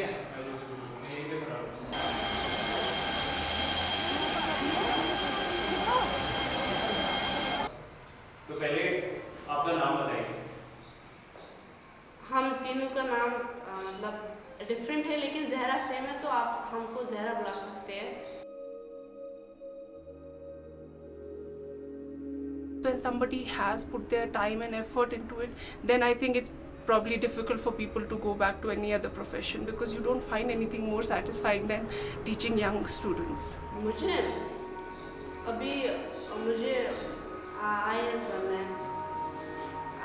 है, मैं जो कुछ मैं यहीं पे खड़ा हूँ। तो पहले आपका नाम बताइए। हम तीनों का नाम मतलब डिफरेंट है लेकिन जहरा सेम है, तो आप हमको जहरा बुला सकते हैं। When somebody has put their time and effort into it, then I think it's probably difficult for people to go back to any other profession, because you don't find anything more satisfying than teaching young students. मुझे अभी मुझे IAS बनना है।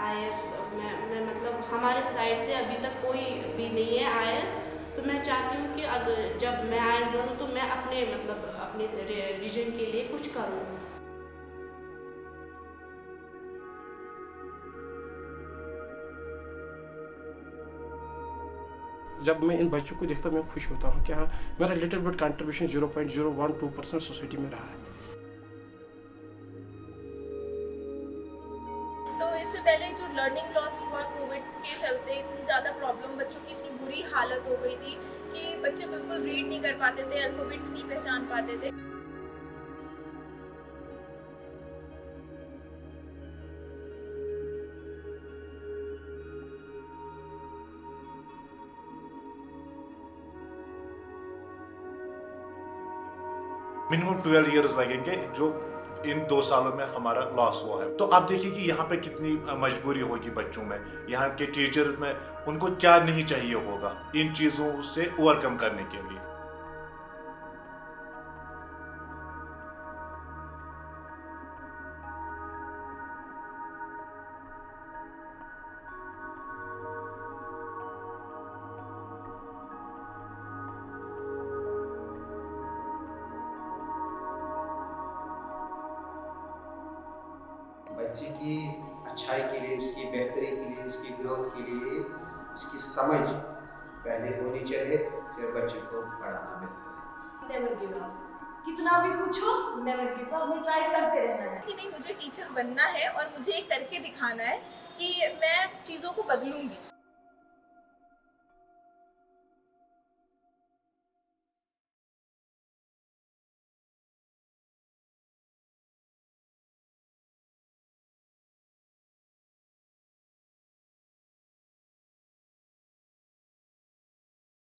IAS मैं मतलब हमारे side से अभी तक कोई भी नहीं है IAS, तो मैं चाहती हूँ कि अगर जब मैं IAS बनूँ तो मैं अपने मतलब अपने रीजन के लिए कुछ करूँ। जब मैं इन बच्चों को देखता हूँ मैं खुश होता हूँ कि हाँ मेरा लिटिल बिट कंट्रीब्यूशन 0.012% सोसाइटी में रहा है। तो इससे पहले जो लर्निंग लॉस हुआ कोविड के चलते, इतनी ज़्यादा प्रॉब्लम, बच्चों की इतनी बुरी हालत हो गई थी कि बच्चे बिल्कुल रीड नहीं कर पाते थे, अल्फ़ाबेट्स नहीं पहचान पाते थे। मिनिमम 12 इयर्स लगेंगे जो इन 2 सालों में हमारा लॉस हुआ है। तो आप देखिए कि यहाँ पे कितनी मजबूरी होगी बच्चों में, यहाँ के टीचर्स में, उनको क्या नहीं चाहिए होगा इन चीज़ों से ओवरकम करने के लिए। बच्चे की अच्छाई के लिए, उसकी बेहतरी के लिए, उसकी ग्रोथ के लिए उसकी समझ पहले होनी चाहिए, फिर बच्चे को पढ़ाना बेहतर है। नेवर गिव अप, कितना भी कुछ हो नेवर गिव अप, हमें ट्राई करते रहना है। कि नहीं, मुझे टीचर बनना है और मुझे ये करके दिखाना है कि मैं चीज़ों को बदलूंगी।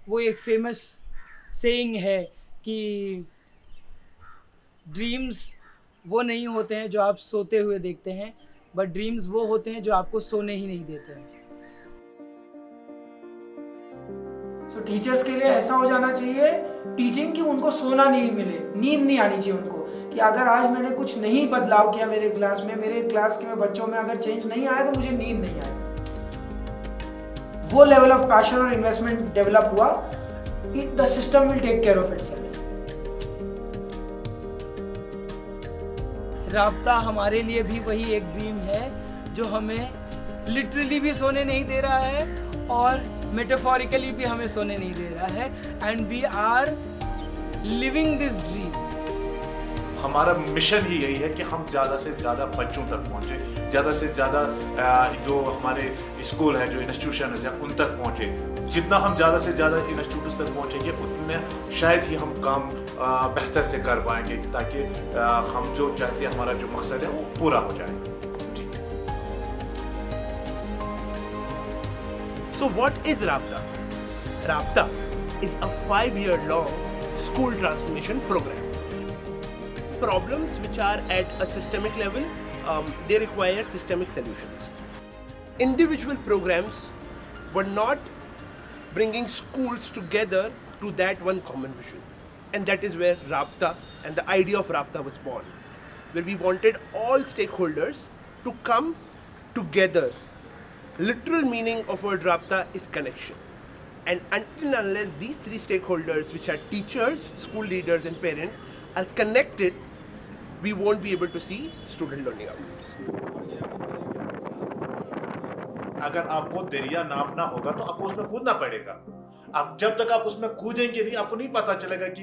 वो एक फेमस सेइंग है कि ड्रीम्स वो नहीं होते हैं जो आप सोते हुए देखते हैं, बट ड्रीम्स वो होते हैं जो आपको सोने ही नहीं देते हैं। सो टीचर्स के लिए ऐसा हो जाना चाहिए टीचिंग कि उनको सोना नहीं मिले, नींद नहीं आनी चाहिए उनको, कि अगर आज मैंने कुछ नहीं बदलाव किया मेरे क्लास में, मेरे क्लास के बच्चों में अगर चेंज नहीं आया तो मुझे नींद नहीं आई। वो लेवल ऑफ पैशन और इन्वेस्टमेंट डेवलप हुआ, the system will take care of itself. राब्ता हमारे लिए भी वही एक ड्रीम है जो हमें लिटरली भी सोने नहीं दे रहा है और मेटाफोरिकली भी हमें सोने नहीं दे रहा है, and we are living this dream. हमारा मिशन ही यही है कि हम ज़्यादा से ज़्यादा बच्चों तक पहुँचे, ज़्यादा से ज़्यादा जो हमारे स्कूल है, जो इंस्टीट्यूशन है उन तक पहुँचे। जितना हम ज़्यादा से ज़्यादा इंस्टीट्यूट्स तक पहुँचेंगे उतने शायद ही हम काम बेहतर से कर पाएंगे, ताकि हम जो चाहते हैं हमारा जो मकसद है वो पूरा हो जाए। So what is Rabta? Rabta is a 5-year-long school transformation program. Problems which are at a systemic level, they require systemic solutions. Individual programs were not bringing schools together to that one common vision. And that is where Rabta and the idea of Rabta was born, where we wanted all stakeholders to come together. Literal meaning of word Rabta is connection. And until and unless these three stakeholders, which are teachers, school leaders and parents, are connected, we won't be able to see student learning outcomes. अगर आपको दरिया नापना होगा तो आपको उसमें कूदना पड़ेगा। आप जब तक आप उसमें कूदेंगे नहीं, आपको नहीं पता चलेगा कि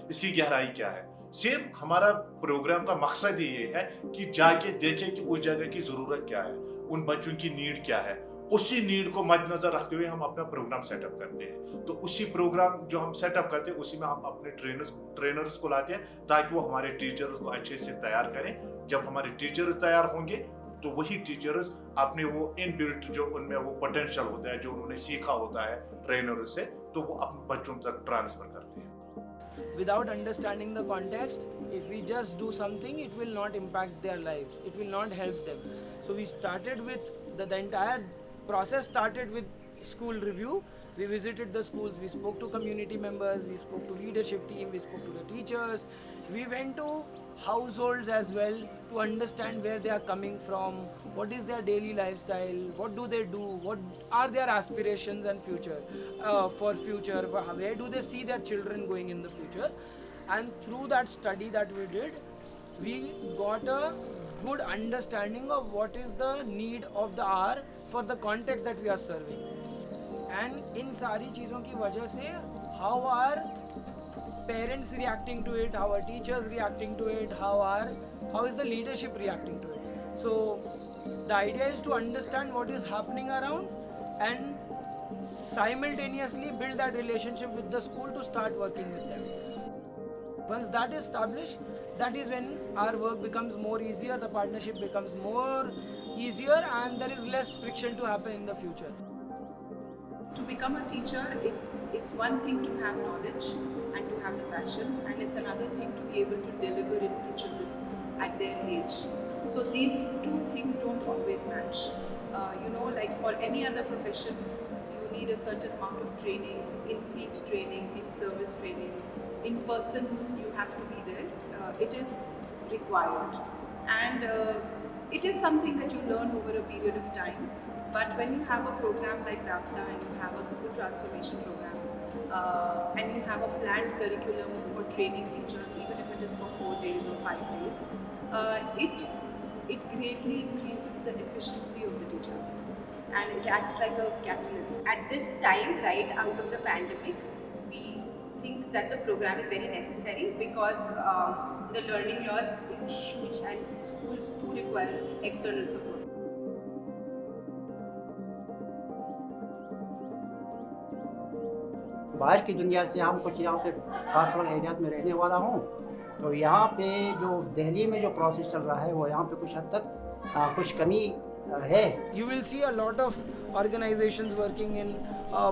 इसकी गहराई क्या है। सिर्फ हमारा प्रोग्राम का मकसद ही ये है कि जाके देखें कि उस जगह की ज़रूरत क्या है, उन बच्चों की नीड क्या है, उसी नीड को मद्देनजर रखते हुए हम अपना प्रोग्राम सेटअप करते हैं। तो उसी प्रोग्राम जो हम सेटअप करते हैं उसी में हम अपने ट्रेनर्स को लाते हैं ताकि वो हमारे टीचर्स को अच्छे से तैयार करें। जब हमारे टीचर्स तैयार होंगे तो वही टीचर्स अपने वो इनबिल्ट जो उनमें वो पोटेंशियल होता है, जो उन्होंने सीखा होता है ट्रेनर से, तो वो अपने बच्चों तक ट्रांसफर करते हैं। Without understanding the context, if we just do something, it will not impact their lives. It will not help them. So we started with the entire process started with school review. We visited the schools, we spoke to community members, we spoke to leadership team, we spoke to the teachers. We went to households as well to understand where they are coming from, what is their daily lifestyle, what do they do, what are their aspirations and future, where do they see their children going in the future. And through that study that we did, we got a good understanding of what is the need of the hour for the context that we are serving. And in सारी चीज़ों की वजह से how are parents reacting to it, how are teachers reacting to it, how is the leadership reacting to it. So the idea is to understand what is happening around and simultaneously build that relationship with the school to start working with them. Once that is established, that is when our work becomes more easier, the partnership becomes more easier, and there is less friction to happen in the future. To become a teacher, it's one thing to have knowledge and to have the passion, and it's another thing to be able to deliver it to children at their age. So these two things don't always match. Like for any other profession, you need a certain amount of training, in-field training, in-service training. In person, you have to be there. It is required, and it is something that you learn over a period of time. But when you have a program like Rabta and you have a school transformation program and you have a planned curriculum for training teachers, even if it is for 4 days or 5 days, it greatly increases the efficiency of the teachers and it acts like a catalyst. At this time, right out of the pandemic, we think that the program is very necessary because the learning loss is huge and schools do require external support. बाहर की दुनिया से हम कुछ यहाँ पे कारफल areas में रहने वाला हूँ, तो यहाँ पे जो दिल्ली में जो प्रोसेस चल रहा है वो यहाँ पे कुछ हद तक कुछ कमी है. You will see a lot of organizations working in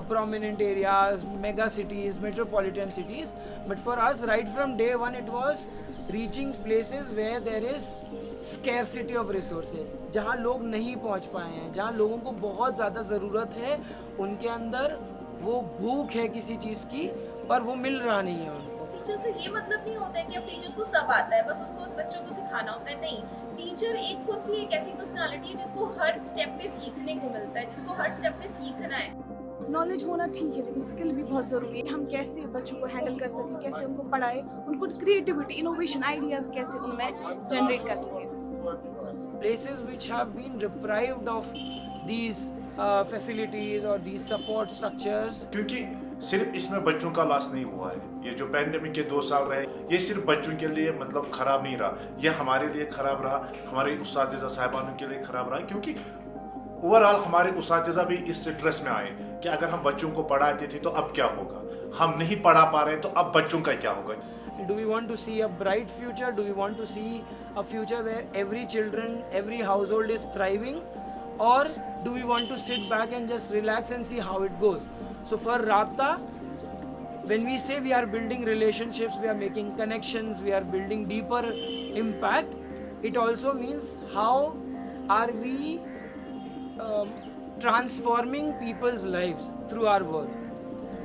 prominent areas, mega cities, metropolitan cities, but for us right from day one it was reaching places where there is scarcity of resources, जहाँ लोग नहीं पहुँच पाए हैं, जहाँ लोगों को बहुत ज़्यादा ज़रूरत है, उनके अंदर वो भूख है किसी चीज़ की पर वो मिल रहा नहीं है उनको. टीचर्स का ये मतलब नहीं होता है कि अब टीचर्स को सब आता है, बस उसको बच्चों को सिखाना होता है. नहीं, टीचर एक खुद भी एक ऐसी पर्सनालिटी है जिसको हर स्टेप पे सीखने को मिलता है, जिसको हर स्टेप पे सीखना है. नॉलेज होना ठीक है लेकिन स्किल भी बहुत ज़रूरी है. हम कैसे बच्चों को हैंडल कर सकें, कैसे उनको पढ़ाएं, उनको क्रिएटिविटी, इनोवेशन, आइडियाज़ कैसे उनमें जनरेट कर सकें. Places which have been deprived of these facilities or these support structures. क्योंकि सिर्फ इसमें बच्चों का लॉस नहीं हुआ है. ये जो पैंडेमिक के 2 साल रहे, ये सिर्फ बच्चों के लिए मतलब खराब नहीं रहा, ये हमारे लिए खराब रहा, हमारे उस्ताद साहिबानों के लिए खराब रहा. क्योंकि ओवरऑल हमारे उस्ताद भी इस स्ट्रेस में आए कि अगर हम बच्चों को पढ़ाते थे तो अब क्या होगा, हम नहीं पढ़ा पा रहे तो अब बच्चों का क्या होगा. Do we want to see a bright future? Do we want to see a future where every children, every household is thriving? Or do we want to sit back and just relax and see how it goes? So for Rabta, when we say we are building relationships, we are making connections, we are building deeper impact, it also means how are we transforming people's lives through our work.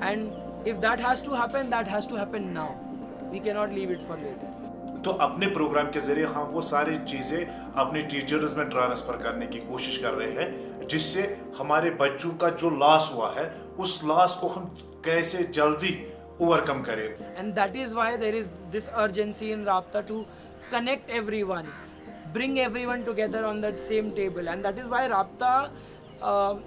And if that has to happen, that has to happen now. We cannot leave it for later. तो अपने programme के जरिए हम वो सारी चीज़ें अपने teachers में ट्रांसफ़र करने की कोशिश कर रहे हैं, जिससे हमारे बच्चों का जो लॉस हुआ है उस लॉस को हम कैसे जल्दी ओवरकम करें. And that is why there is this urgency in Rabta to connect everyone, bring everyone together on that same table, and that is why Rabta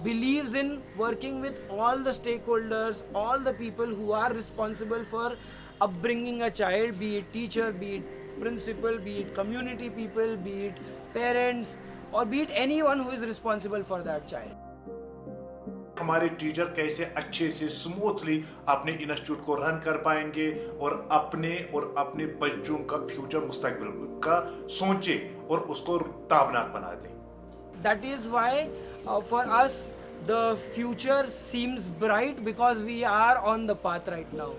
believes in working with all the stakeholders, all the people who are responsible for upbringing a child, be it teacher, be it principal, be it community people, be it parents, or be it anyone who is responsible for that child. हमारे teacher कैसे अच्छे से smoothly अपने institute को run कर पाएंगे और अपने बच्चों का फ्यूचर मुस्तकबिल का सोचे और उसको ताबनाक बना दें. That is why for us the future seems bright because we are on the path right now.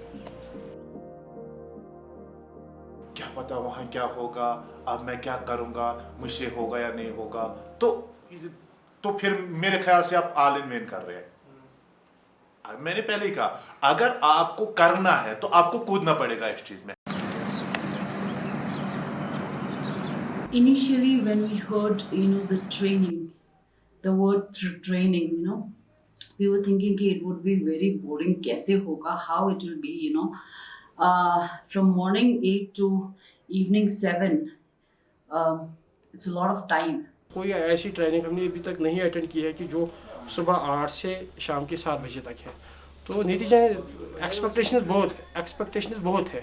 क्या पता वहाँ क्या होगा, अब मैं क्या करूँगा, मुझसे होगा या नहीं होगा. तो फिर मेरे ख्याल से आप ऑल इन मेन कर रहे हैं. मैंने पहले ही कहा, अगर आपको करना है तो आपको कूदना पड़ेगा इस चीज में. Initially, when we heard, the training, the word training, we were thinking कि it would be very boring. कैसे होगा? How it will be, from morning 8 to evening 7. It's a lot of time. कोई ऐसी ट्रेनिंग हमने अभी तक नहीं attend की है कि जो सुबह 8 से शाम के 7 बजे तक है. तो नतीजा एक्सपेक्टेशंस बहुत है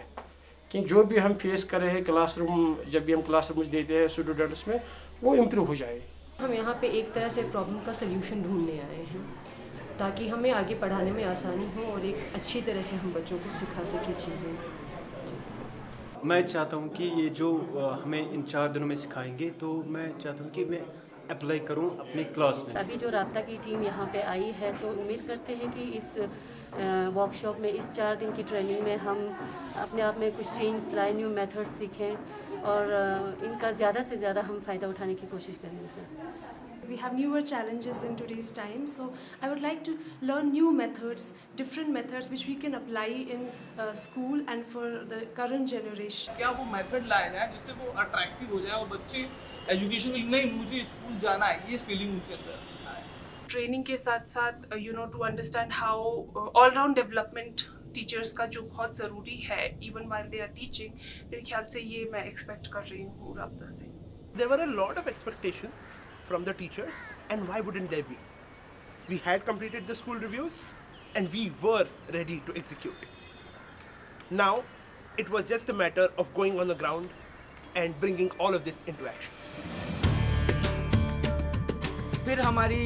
कि जो भी हम फेस कर रहे हैं क्लासरूम, जब भी हम क्लासरूम देते हैं स्टूडेंट्स में, वो इम्प्रूव हो जाए. हम यहाँ पे एक तरह से प्रॉब्लम का सल्यूशन ढूंढने आए हैं ताकि हमें आगे पढ़ाने में आसानी हो और एक अच्छी तरह से हम बच्चों को सिखा सकें चीज़ें. मैं चाहता हूँ कि ये जो हमें इन 4 दिनों में सिखाएंगे, तो मैं चाहता हूँ कि मैं अप्लाई करूँ अपनी क्लास में. अभी जो राब्ता की टीम यहाँ पे आई है, तो उम्मीद करते हैं कि इस वर्कशॉप में, इस 4 दिन की ट्रेनिंग में हम अपने आप में कुछ चेंज लाए, न्यू मेथड्स सीखें और इनका ज़्यादा से ज़्यादा हम फ़ायदा उठाने की कोशिश करेंगे sir. We have newer challenges in today's time, so I would like to learn new methods, different methods which we can apply in school and for the current generation. क्या वो मेथड लाया जाए जिससे वो अट्रैक्टिव हो जाए और बच्चे एजुकेशन में नहीं, मुझे स्कूल जाना है, ये फीलिंग उनके अंदर आए. ट्रेनिंग के साथ साथ to understand how all round development teachers का जो बहुत ज़रूरी है even while they are teaching, मेरे ख्याल से ये मैं एक्सपेक्ट कर रही हूँ राब्ता से. There were a lot of expectations from the teachers, and why wouldn't there be? We had completed the school reviews and we were ready to execute. Now it was just a matter of going on the ground and bringing all of this into action. फिर हमारी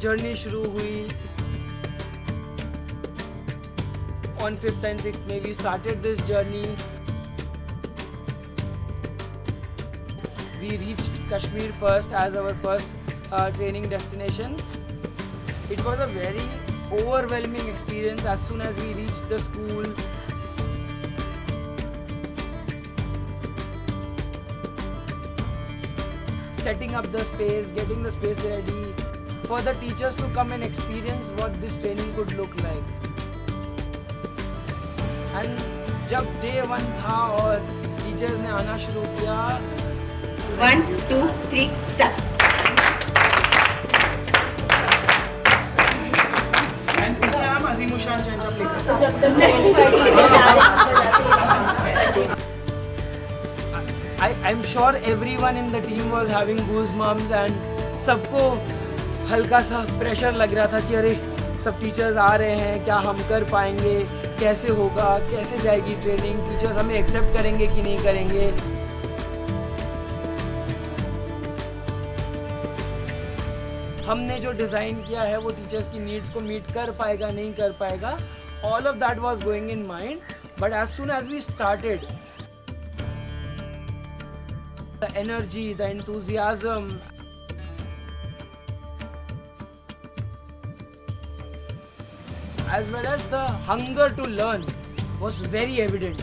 journey शुरू हुई. On 5th and 6th May we started this journey. We reached Kashmir first as our first training destination. It was a very overwhelming experience as soon as we reached the school. Setting up the space, getting the space ready for the teachers to come and experience what this training could look like. And जब day 1 था और teachers ने आना शुरू किया, 1, 2, 3, start. And पीछे हम अजीमुशान चंचा play I'm sure everyone in the team was having goosebumps and सबको हल्का सा प्रेशर लग रहा था कि अरे सब टीचर्स आ रहे हैं, क्या हम कर पाएंगे, कैसे होगा, कैसे जाएगी ट्रेनिंग, टीचर्स हमें एक्सेप्ट करेंगे कि नहीं करेंगे. हमने जो डिज़ाइन किया है वो टीचर्स की नीड्स को मीट कर पाएगा नहीं कर पाएगा. All of that was going in mind, but as soon as we started, the energy, the enthusiasm, as well as the hunger to learn was very evident.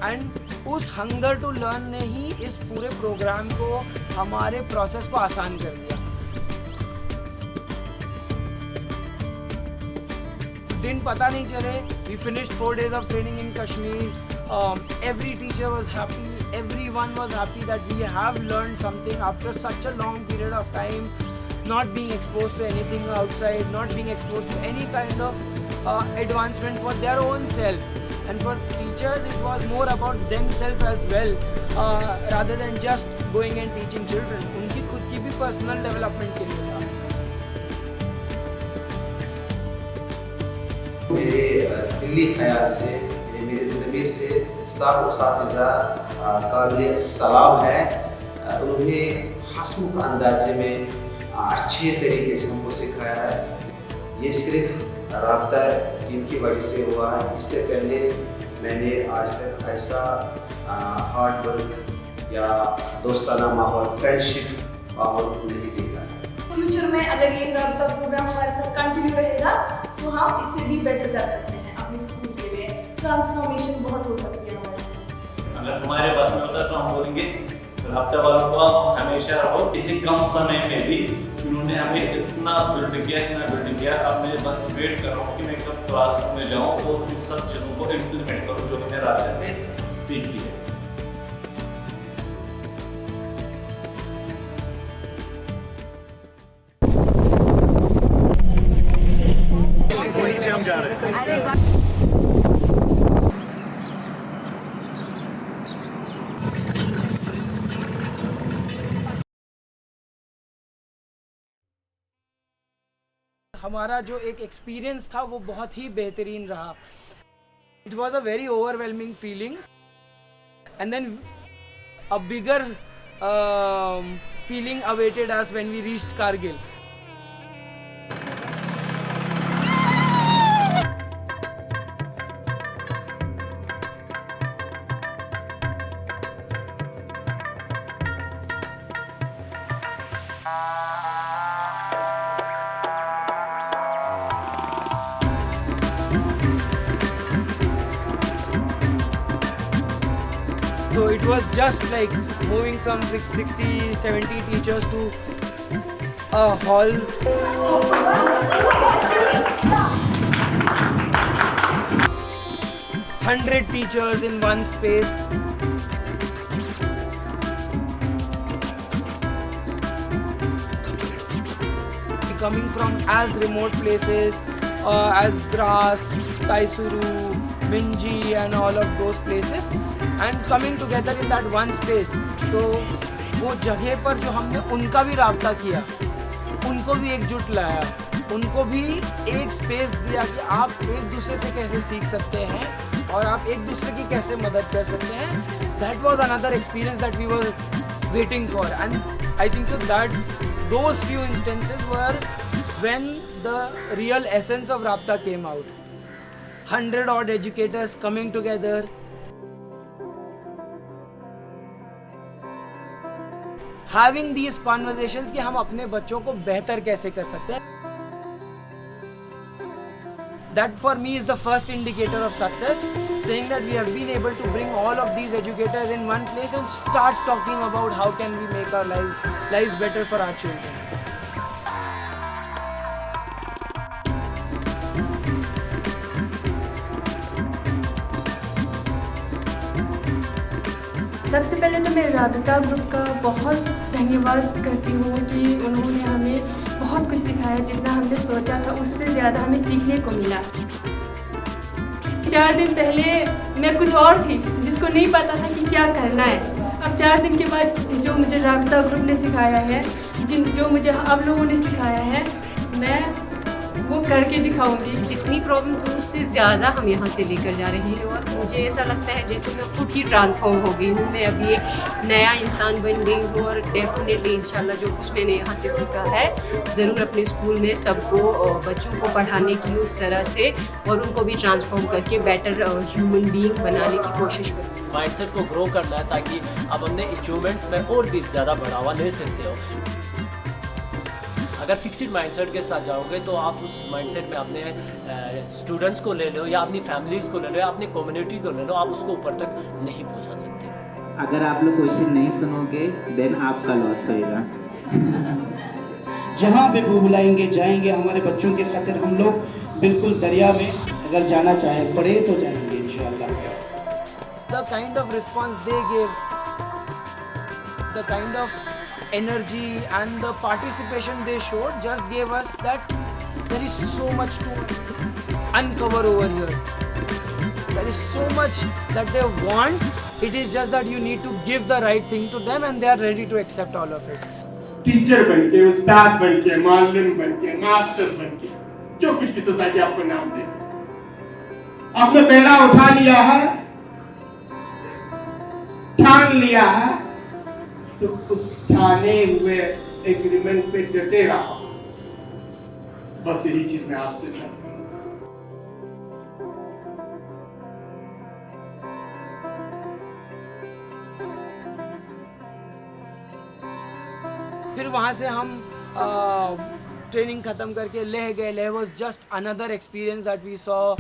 And उस hunger to learn ने ही इस पूरे programme को, हमारे process को आसान कर दिया. दिन पता नहीं चले. We finished 4 days of training in Kashmir. Every teacher was happy, everyone was happy that we have learned something after such a long period of time, not being exposed to anything outside, not being exposed to any kind of advancement for their own self. And for teachers it was more about themselves as well, rather than just going and teaching children. उनकी खुद की भी personal development के लिए था. मेरे दिली ख्याल से दिल से सब उस्ताद काबिल सलाम है। उन्होंने हंसमुख अंदाजे में अच्छे तरीके से हमको सिखाया है। ये सिर्फ राब्ता टीम की वजह से हुआ है। इससे पहले मैंने आज तक ऐसा हार्ड वर्क या दोस्ताना माहौल, फ्रेंडशिप माहौल नहीं देखा है। फ्यूचर में अगर ये राब्ता प्रोग्राम हमारे साथ कंटिन्यू रहेगा तो हम इससे भी बेटर कर सकते हैं। अपने स्कूल के लिए ट्रांसफॉर्मेशन बहुत हो सकती है हमारे साथ। अगर हमारे पास में होता तो हम बोलेंगे राब्ता वालों को आप हमेशा रहो। इतने कम समय में भी उन्होंने हमें इतना बिल्ड किया। अब मैं बस वेट कर रहा हूँ कि मैं कब क्लास में जाऊँ और उन सब चीज़ों को इम्प्लीमेंट करूँ जो मैंने राब्ता से सीखी है। वहीं से हम जा रहे थे। हमारा जो एक एक्सपीरियंस था वो बहुत ही बेहतरीन रहा। It was a very overwhelming feeling and then a bigger feeling awaited us when we reached Kargil. So it was just like moving some 60, 70 teachers to a hall. Hundred teachers in one space. Coming from as remote places as Dras, Taisuru, Minji and all of those places and coming together in that one space. So वो जगह पर जो हमने उनका भी राब्ता किया, उनको भी एकजुट लाया, उनको भी एक स्पेस दिया कि आप एक दूसरे से कैसे सीख सकते हैं और आप एक दूसरे की कैसे मदद कर सकते हैं. That was another experience that we were waiting for, and I think so that those few instances were when the real essence of Rabta came out. 100 odd educators coming together, having these conversations कि हम अपने बच्चों को बेहतर कैसे कर सकते हैं. That for me is the first indicator of success, saying that we have been able to bring all of these educators in one place and start talking about how can we make our lives better for our children. सबसे पहले तो मैं राबिता group का बहुत धन्यवाद करती हूँ कि उन्होंने हमें बहुत कुछ सिखाया. जितना हमने सोचा था उससे ज़्यादा हमें सीखने को मिला. 4 दिन पहले मैं कुछ और थी जिसको नहीं पता था कि क्या करना है. अब 4 दिन के बाद जो मुझे राबिता ग्रुप ने सिखाया है, जो मुझे आप लोगों ने सिखाया है, मैं वो करके दिखाऊंगी. जितनी प्रॉब्लम थी उससे ज़्यादा हम यहाँ से लेकर जा रहे हैं और मुझे ऐसा लगता है जैसे मैं खुद ही ट्रांसफॉर्म हो गई हूँ. मैं अभी एक नया इंसान बन गई हूँ और डेफिनेटली इंशाल्लाह जो कुछ मैंने यहाँ से सीखा है ज़रूर अपने स्कूल में सबको बच्चों को पढ़ाने की उस तरह से और उनको भी ट्रांसफॉर्म करके बेटर ह्यूमन बीइंग बनाने की कोशिश करूँ. माइंडसेट को ग्रो करना है ताकि आप अपने अचीवमेंट्स में और भी ज़्यादा बढ़ावा ले सकते हो. अगर फिक्स्ड माइंडसेट के साथ जाओगे तो आप उस माइंडसेट में अपने स्टूडेंट्स को ले लो या अपनी फैमिलीज़ को ले लो या अपनी कम्युनिटी को ले लो, आप उसको ऊपर तक नहीं पहुंचा सकते. अगर आप लोग क्वेश्चन नहीं सुनोगे देन आपका लॉस होएगा. जहाँ पे वो बुलाएंगे जाएंगे. हमारे बच्चों के खातिर हम लोग बिल्कुल दरिया में अगर जाना चाहें पड़े तो जाएंगे इंशाल्लाह. The kind of response they gave, the kind of energy and the participation they showed just gave us that there is so much to uncover over here. There is so much that they want. It is just that you need to give the right thing to them and they are ready to accept all of it. Teacher बन के, उस्ताद बन के, मालिम बन के, master बन के, जो कुछ भी सोसाइटी आपको नाम दे, आपने बेड़ा उठा लिया है ठान लिया है तो उस ठाने हुए एग्रीमेंट पे डटे रहो। बस यही चीज मैं आपसे चाहता हूँ। फिर वहाँ से हम ट्रेनिंग ख़त्म करके लेह गए। Leh was just another experience that we saw.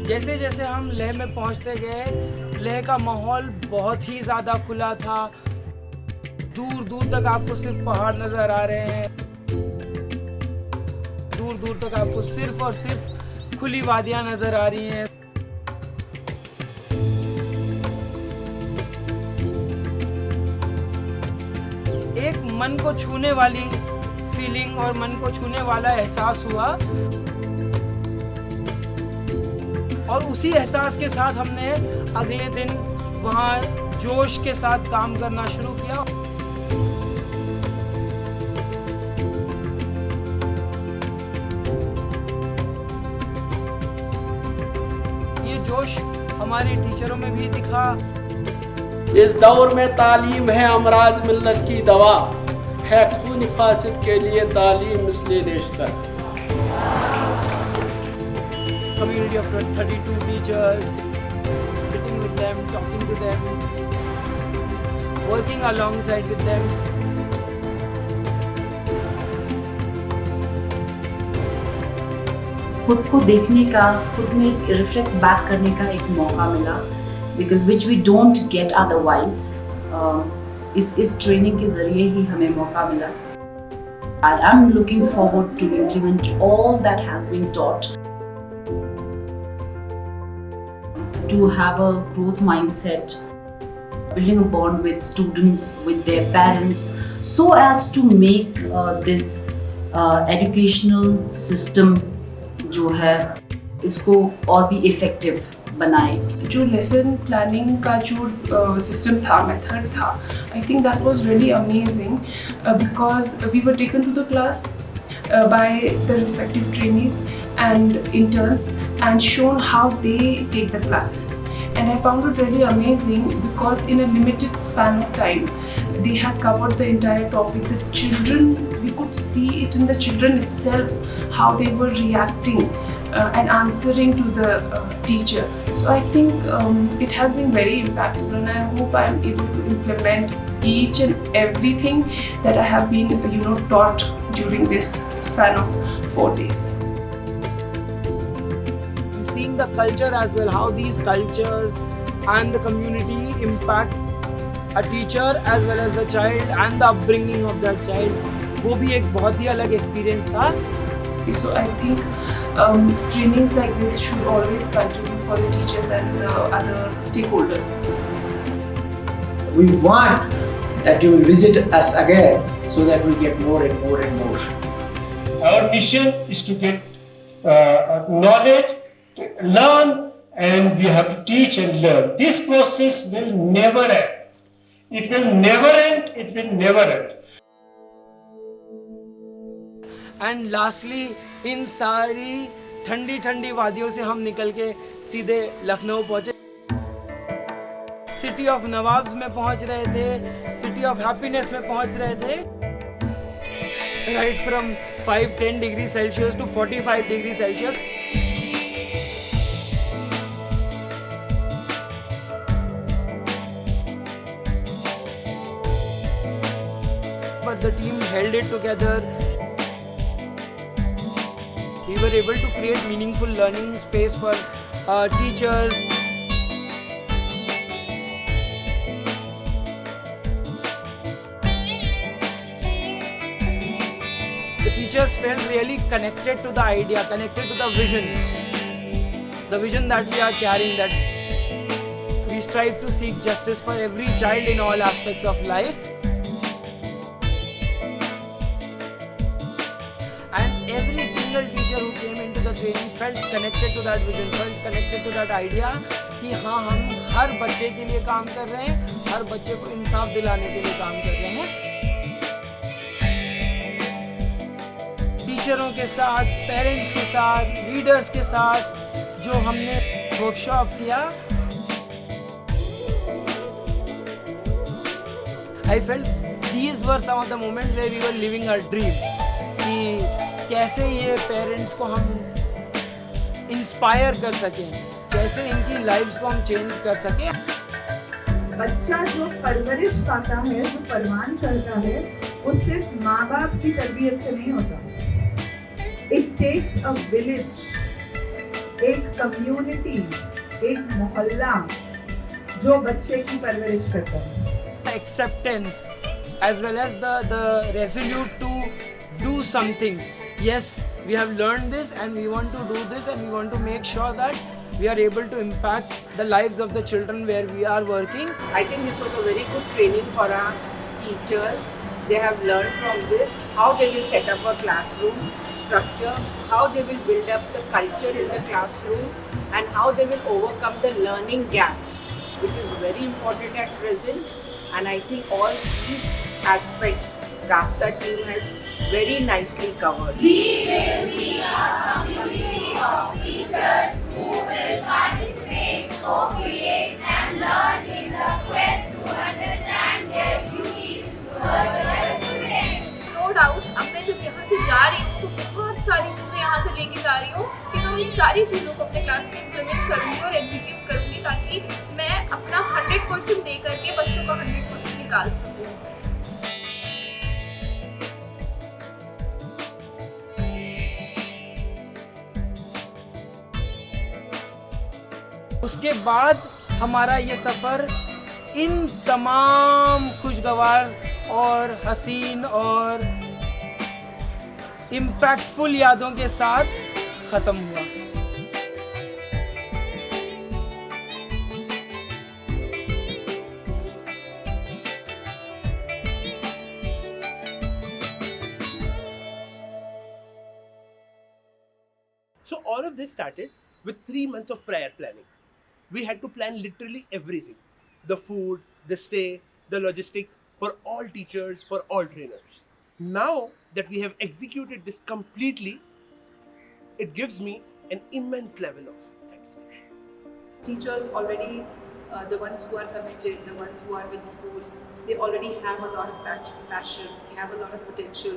जैसे जैसे हम लेह में पहुँचते गए, लेह का माहौल बहुत ही ज़्यादा खुला था। दूर दूर तक आपको सिर्फ पहाड़ नज़र आ रहे हैं, दूर दूर तक आपको सिर्फ और सिर्फ खुली वादियाँ नज़र आ रही हैं। एक मन को छूने वाली फीलिंग और मन को छूने वाला एहसास हुआ, और उसी एहसास के साथ हमने अगले दिन वहाँ जोश के साथ काम करना शुरू किया। ये जोश हमारे टीचरों में भी दिखा। इस दौर में तालीम है अमराज मिल्लत की दवा, है खून फासिद के लिए तालीम मिसले Nishtar. Community of 32 teachers, sitting with them, talking to them, working alongside with them. खुद को देखने का, खुद में रिफ्लेक्ट बैक करने का एक मौका मिला, because which we don't get otherwise. इस ट्रेनिंग के ज़रिए ही हमें मौका मिला। I am looking forward to implement all that has been taught, to have a growth mindset, building a bond with students, with their parents, so as to make this educational system जो है इसको और भी effective बनाए। जो lesson planning का जो system था, मेथड था, I think that was really amazing because we were taken to the class by the respective trainees and interns and shown how they take the classes, and I found it really amazing because in a limited span of time they had covered the entire topic. The children, we could see it in the children itself how they were reacting and answering to the teacher. So I think it has been very impactful, and I hope I am able to implement each and everything that I have been taught during this span of 4 days. Seeing the culture as well, how these cultures and the community impact a teacher as well as the child and the upbringing of that child, वो भी एक बहुत ही अलग experience था. So I think trainings like this should always continue for the teachers and the other stakeholders. We want that you will visit us again so that we get more and more and more. Our mission is to get knowledge, to learn, and we have to teach and learn. This process will never end. It will never end. It will never end. And lastly, इन सारी ठंडी ठंडी वादियों से हम निकल के सीधे लखनऊ पहुंचे। सिटी ऑफ नवाब्स में पहुंच रहे थे, सिटी ऑफ हैप्पीनेस में पहुंच रहे थे। Right from 5-10 degree Celsius to 45 degree Celsius. But the team held it together. We were able to create meaningful learning space for teachers. The teachers felt really connected to the idea, connected to the vision that we are carrying, that we strive to seek justice for every child in all aspects of life. And every single teacher who came into the training felt connected to that vision, felt connected to that idea कि हाँ, हम हर बच्चे के लिए काम कर रहे हैं, हर बच्चे को इंसाफ दिलाने के लिए काम कर रहे हैं। टीचरों के साथ, पेरेंट्स के साथ, लीडर्स के साथ जो हमने वर्कशॉप किया, I felt these were some of the moments where we were living our dream. कि कैसे ये पेरेंट्स को हम इंस्पायर कर सकें, कैसे इनकी लाइफ्स को हम चेंज कर सकें. बच्चा जो परवरिश पाता है, जो परवान चढ़ता है, वो सिर्फ माँ बाप की तरबियत से नहीं होता. It takes a village, एक कम्युनिटी, एक मोहल्ला जो बच्चे की परवरिश करता है. Acceptance as well as the resolute to do something. Yes, we have learned this and we want to do this and we want to make sure that we are able to impact the lives of the children where we are working. I think this was a very good training for our teachers. They have learned from this how they will set up a classroom structure, how they will build up the culture in the classroom, and how they will overcome the learning gap, which is very important at present. And I think all these aspects Rabta team has very nicely covered. We will be a community of teachers who will participate, co-create and learn in the quest to understand their duties towards their students. No doubt, अब मैं जब यहाँ से जा रही हूँ तो बहुत सारी चीज़ें यहाँ से लेके जा रही हूँ कि मैं उन सारी चीज़ों को अपने क्लास में इम्प्लीमेंट करूँगी और एग्जीक्यूट करूँगी ताकि मैं अपना 100% दे करके बच्चों का 100% निकाल सकूँ. उसके बाद हमारा ये सफ़र इन तमाम खुशगवार और हसीन और इम्पैक्टफुल यादों के साथ ख़त्म हुआ. So all of this started with 3 months of prior planning. We had to plan literally everything. The food, the stay, the logistics for all teachers, for all trainers. Now that we have executed this completely, it gives me an immense level of satisfaction. Teachers already, the ones who are committed, the ones who are with school, they already have a lot of passion, they have a lot of potential,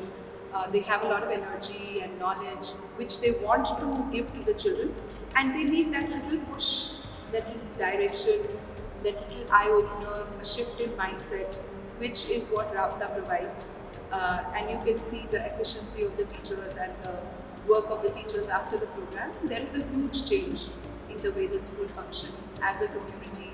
they have a lot of energy and knowledge which they want to give to the children, and they need that little push, that little direction, that little eye-openers, a shift in mindset, which is what Rabta provides. And you can see the efficiency of the teachers and the work of the teachers after the program. There is a huge change in the way the school functions as a community,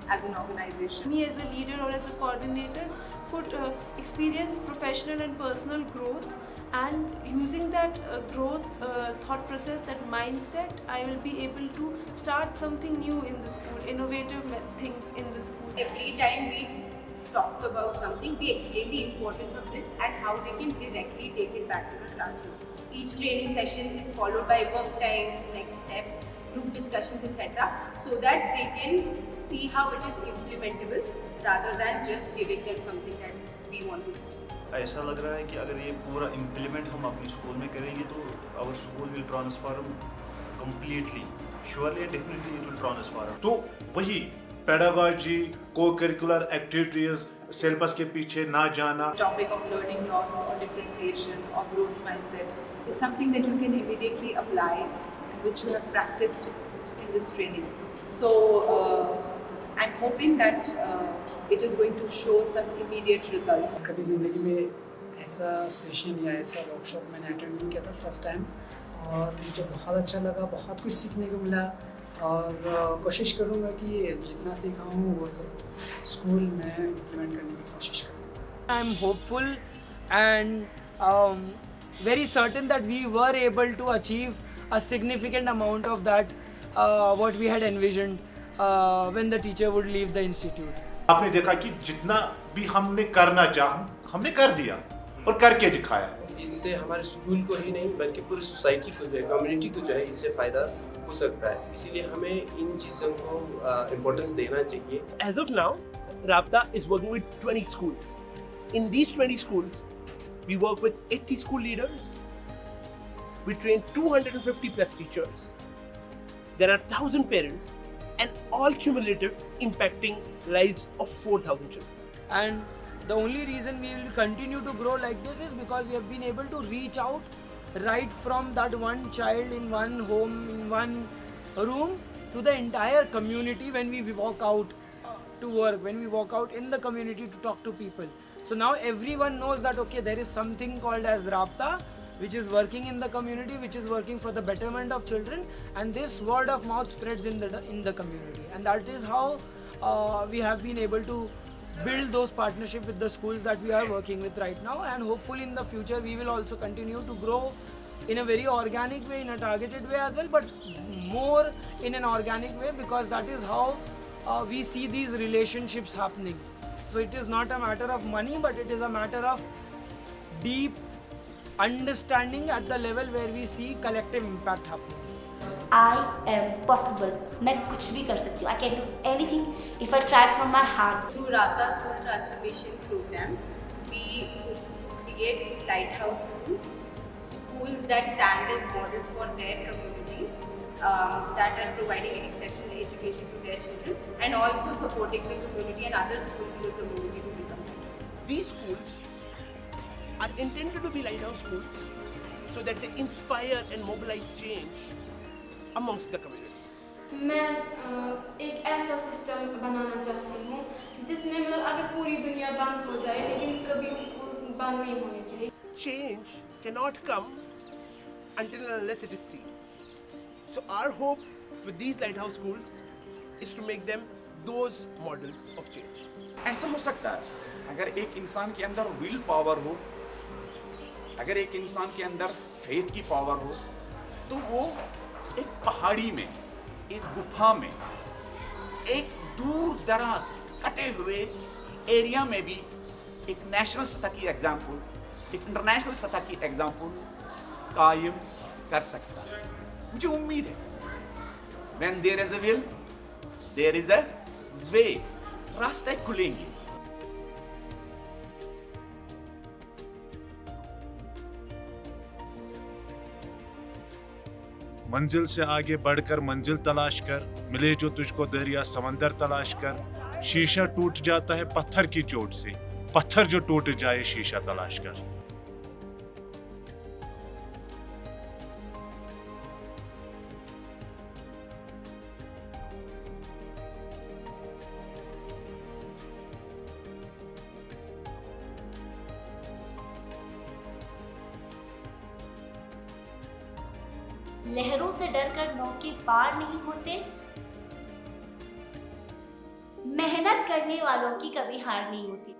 as an organization. Me as a leader or as a coordinator could experience professional and personal growth, and using that growth thought process, that mindset, I will be able to start something new in the school, innovative things in the school. Every time we talk about something, we explain the importance of this and how they can directly take it back to the classrooms. Each training session is followed by work times, next steps, group discussions, etc. so that they can see how it is implementable rather than just giving them something that we want to do. ऐसा लग रहा है कि अगर ये पूरा implement हम अपने स्कूल में करेंगे तो our school will transform completely, surely and definitely it will transform. तो वही पेडागॉजी, को-करिकुलर एक्टिविटीज, सिलेबस के पीछे ना जाना. Topic of learning loss or differentiation or growth mindset is something that you can immediately apply and which you have practiced in this training. So I'm hoping that it is going to show some immediate results. कभी ज़िंदगी में ऐसा session या ऐसा workshop मैंने attend नहीं किया था, फर्स्ट टाइम, और मुझे बहुत अच्छा लगा, बहुत कुछ सीखने को मिला, और कोशिश करूँगा कि जितना सीखा हूँ वो सब स्कूल में इम्प्लीमेंट करने की कोशिश करूँगा. I am hopeful and very certain that we were able to achieve a significant amount of that what we had envisioned when the teacher would leave the institute. आपने देखा कि जितना भी हमने करना चाहा हमने कर दिया और करके दिखाया. इससे हमारे स्कूल को ही नहीं बल्कि पूरी सोसाइटी को जो है, कम्युनिटी को जो है, इससे फायदा हो सकता है. इसीलिए हमें इन चीज़ों को इम्पोर्टेंस देना चाहिए. As of now, Rabta is working with 20 schools. In these 20 schools, we work with 80 school leaders. We train 250 plus teachers. There are 1,000 parents, and all cumulative impacting lives of 4,000 children. And The only reason we will continue to grow like this is because we have been able to reach out right from that one child in one home, in one room, to the entire community when we walk out to work, when we walk out in the community to talk to people. So now everyone knows that okay, there is something called as Rabta, which is working in the community, which is working for the betterment of children, and this word of mouth spreads in the community, and that is how we have been able to build those partnerships with the schools that we are working with right now, and hopefully in the future we will also continue to grow in a very organic way, in a targeted way as well, but more in an organic way, because that is how we see these relationships happening. So it is not a matter of money, but it is a matter of deep understanding at the level where we see collective impact happening. I am possible. मैं कुछ भी कर सकती हूँ. I can do anything if I try from my heart. Through Rabta School Transformation Program, we create lighthouse schools, schools that stand as models for their communities, that are providing exceptional education to their children, and also supporting the community and other schools in the community to become better. These schools are intended to be lighthouse schools so that they inspire and mobilize change amongst the community. मैं एक ऐसा system बनाना चाहती हूँ जिसमें मतलब अगर पूरी दुनिया बंद हो जाए लेकिन कभी स्कूल्स बंद नहीं होने चाहिए. Change cannot come until and unless it is seen. So our hope with these lighthouse schools is to make them those models of change. ऐसा हो सकता है अगर एक इंसान के अंदर विल पावर हो, अगर एक इंसान के अंदर फेथ की पावर हो, तो वो एक पहाड़ी में, एक गुफा में, एक दूर दराज कटे हुए एरिया में भी एक नेशनल सतह की एग्जाम्पल, एक इंटरनेशनल सतह की एग्जाम्पल कायम कर सकता है. मुझे उम्मीद है when there is a will, there is a way. रास्ते खुलेंगे. मंजिल से आगे बढ़कर मंजिल तलाश कर, मिले जो तुझको दरिया समंदर तलाश कर. शीशा टूट जाता है पत्थर की चोट से, पत्थर जो टूट जाए शीशा तलाश कर. लहरों से डरकर नौके पार नहीं होते. मेहनत करने वालों की कभी हार नहीं होती.